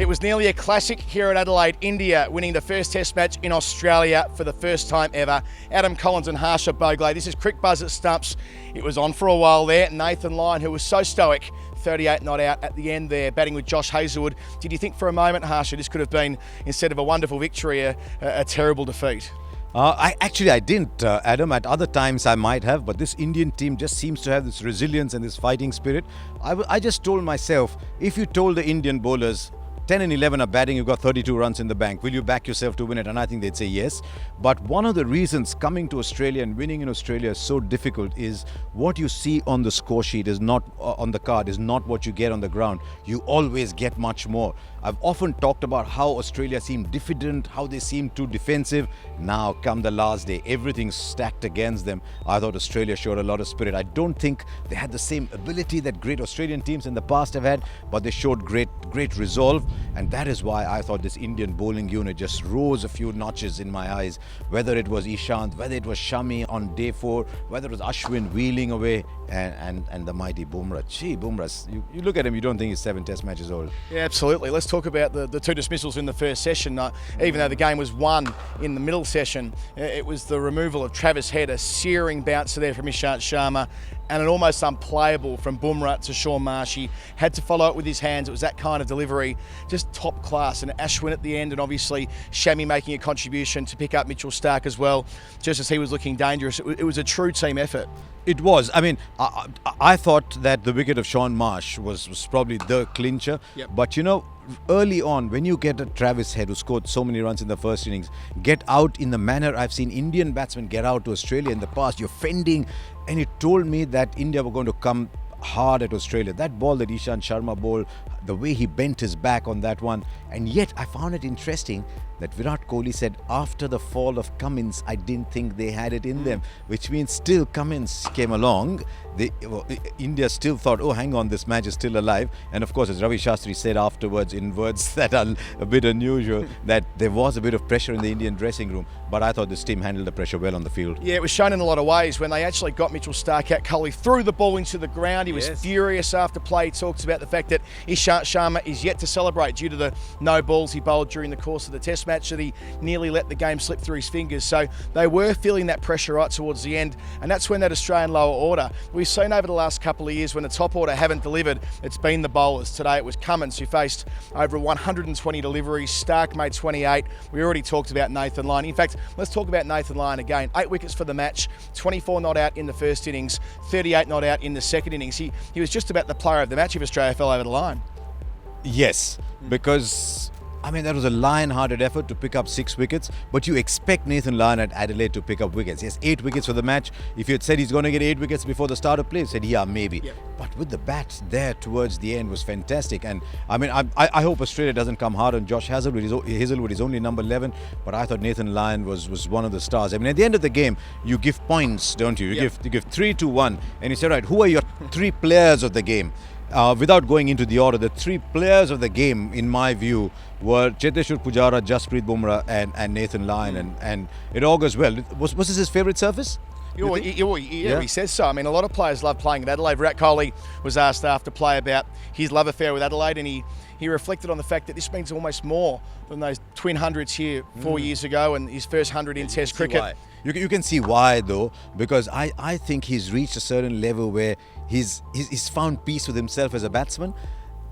It was nearly a classic here at Adelaide. India winning the first Test match in Australia for the first time ever. Adam Collins and Harsha Bhogle. This is Crick Buzz at Stumps. It was on for a while there. Nathan Lyon, who was so stoic, 38 not out at the end there, batting with Josh Hazlewood. Did you think for a moment, Harsha, this could have been, instead of a wonderful victory, a terrible defeat? I didn't, Adam. At other times I might have, but this Indian team just seems to have this resilience and this fighting spirit. I just told myself, if you told the Indian bowlers 10 and 11 are batting, you've got 32 runs in the bank, will you back yourself to win it? And I think they'd say yes. But one of the reasons coming to Australia and winning in Australia is so difficult is what you see on the score sheet is not on the card, is not what you get on the ground. You always get much more. I've often talked about how Australia seemed diffident, how they seemed too defensive. Now, come the last day, everything's stacked against them. I thought Australia showed a lot of spirit. I don't think they had the same ability that great Australian teams in the past have had, but they showed great resolve. And that is why I thought this Indian bowling unit just rose a few notches in my eyes. Whether it was Ishant, whether it was Shami on day 4, whether it was Ashwin wheeling away, and the mighty Bumrah. Gee, Bumrah, you look at him, you don't think he's 7 Test matches old. Yeah, absolutely. Let's talk about the 2 dismissals in the first session. Even though the game was won in the middle session, it was the removal of Travis Head, a searing bouncer there from Ishant Sharma, and an almost unplayable from Bumrah to Shaun Marsh. He had to follow it with his hands. It was that kind of delivery, just top class. And Ashwin at the end, and obviously Shami making a contribution to pick up Mitchell Starc as well, just as he was looking dangerous. It was a true team effort. It was. I mean, I thought that the wicket of Shaun Marsh was probably the clincher. Yep. But you know, early on, when you get a Travis Head who scored so many runs in the first innings, get out in the manner I've seen Indian batsmen get out to Australia in the past, you're fending, and it told me that India were going to come hard at Australia. That ball that Ishant Sharma bowled, the way he bent his back on that one, and yet I found it interesting that Virat Kohli said after the fall of Cummins, I didn't think they had it in them, which means still Cummins came along. India still thought, oh, hang on, this match is still alive. And of course, as Ravi Shastri said afterwards in words that are a bit unusual, that there was a bit of pressure in the Indian dressing room. But I thought this team handled the pressure well on the field. Yeah, it was shown in a lot of ways. When they actually got Mitchell Starc out, Kohli threw the ball into the ground. He was furious after play. He talks about the fact that Ishant Sharma is yet to celebrate due to the no balls he bowled during the course of the Test match, that he nearly let the game slip through his fingers. So they were feeling that pressure right towards the end, and that's when that Australian lower order, we've seen over the last couple of years when the top order haven't delivered, it's been the bowlers. Today it was Cummins who faced over 120 deliveries. Starc made 28. We already talked about Nathan Lyon. In fact, let's talk about Nathan Lyon again. 8 wickets for the match, 24 not out in the first innings, 38 not out in the second innings. He was just about the player of the match if Australia fell over the line. Yes, because I mean, that was a lion-hearted effort to pick up 6 wickets, but you expect Nathan Lyon at Adelaide to pick up wickets. Yes, 8 wickets for the match. If you had said he's going to get 8 wickets before the start of play, you said, yeah, maybe. Yep. But with the bats there towards the end was fantastic. And I mean, I hope Australia doesn't come hard on Josh Hazlewood. Hazlewood is only number 11, but I thought Nathan Lyon was one of the stars. I mean, at the end of the game, you give points, don't you? You give 3 to 1, and you say, right, who are your 3 players of the game? Without going into the order, the 3 players of the game, in my view, were Cheteshwar Pujara, Jasprit Bumrah and Nathan Lyon, and it all goes well. Was this his favourite surface? He says so. I mean, a lot of players love playing at Adelaide. Virat Kohli was asked after play about his love affair with Adelaide, and he reflected on the fact that this means almost more than those twin hundreds here 4 years ago and his first 100 in Test cricket. You can see why, though, because I think he's reached a certain level where he's found peace with himself as a batsman.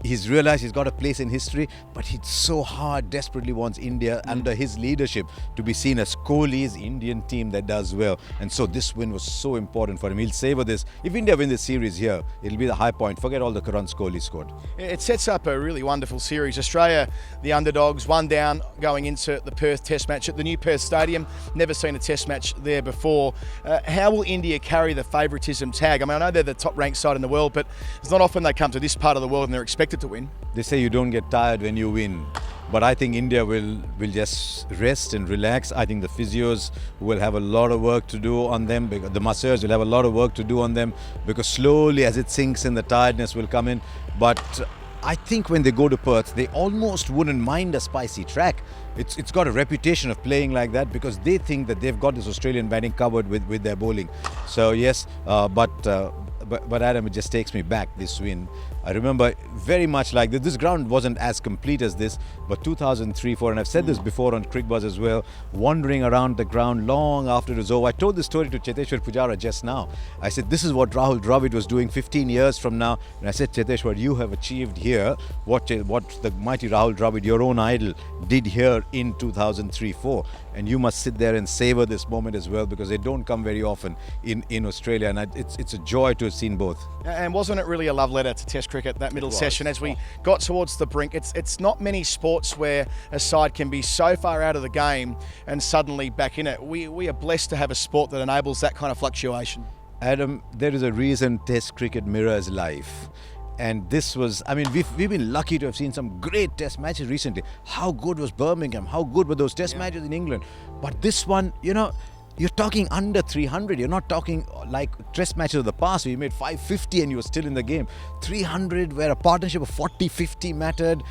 He's realised he's got a place in history, but he so hard, desperately wants India under his leadership to be seen as Kohli's Indian team that does well. And so this win was so important for him. He'll savour this. If India win this series here, it'll be the high point. Forget all the runs Kohli scored. It sets up a really wonderful series. Australia, the underdogs, 1 down going into the Perth Test match at the new Perth Stadium. Never seen a Test match there before. How will India carry the favouritism tag? I mean, I know they're the top-ranked side in the world, but it's not often they come to this part of the world and they're expected to win. They say you don't get tired when you win, but I think India will just rest and relax. I think the physios will have a lot of work to do on them, because the masseurs will have a lot of work to do on them, because slowly as it sinks in, the tiredness will come in. But I think when they go to Perth, they almost wouldn't mind a spicy track. It's got a reputation of playing like that because they think that they've got this Australian batting covered with their bowling. So yes, but but Adam, it just takes me back, this win. I remember very much like this. This ground wasn't as complete as this, but 2003-4, and I've said this before on Crick Buzz as well, wandering around the ground long after it was over. I told this story to Cheteshwar Pujara just now. I said, this is what Rahul Dravid was doing 15 years from now. And I said, Cheteshwar, you have achieved here what the mighty Rahul Dravid, your own idol, did here in 2003-4. And you must sit there and savor this moment as well, because they don't come very often in Australia. And it's a joy to have seen both. And wasn't it really a love letter to Test cricket, that middle session, as we got towards the brink? It's not many sports where a side can be so far out of the game and suddenly back in it. We are blessed to have a sport that enables that kind of fluctuation. Adam, there is a reason Test cricket mirrors life. And this was, I mean, we've been lucky to have seen some great test matches recently. How good was Birmingham? How good were those test matches in England? But this one, you know, you're talking under 300. You're not talking like test matches of the past where you made 550 and you were still in the game. 300 where a partnership of 40-50 mattered.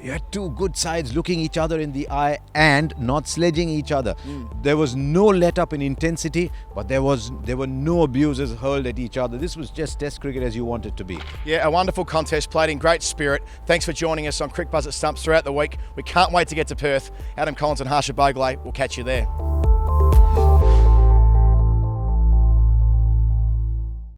You had two good sides looking each other in the eye and not sledging each other. There was no let up in intensity, but there were no abuses hurled at each other. This was just Test cricket as you want it to be. Yeah, a wonderful contest, played in great spirit. Thanks for joining us on Crick Buzz at Stumps throughout the week. We can't wait to get to Perth. Adam Collins and Harsha Bhogle, we'll catch you there.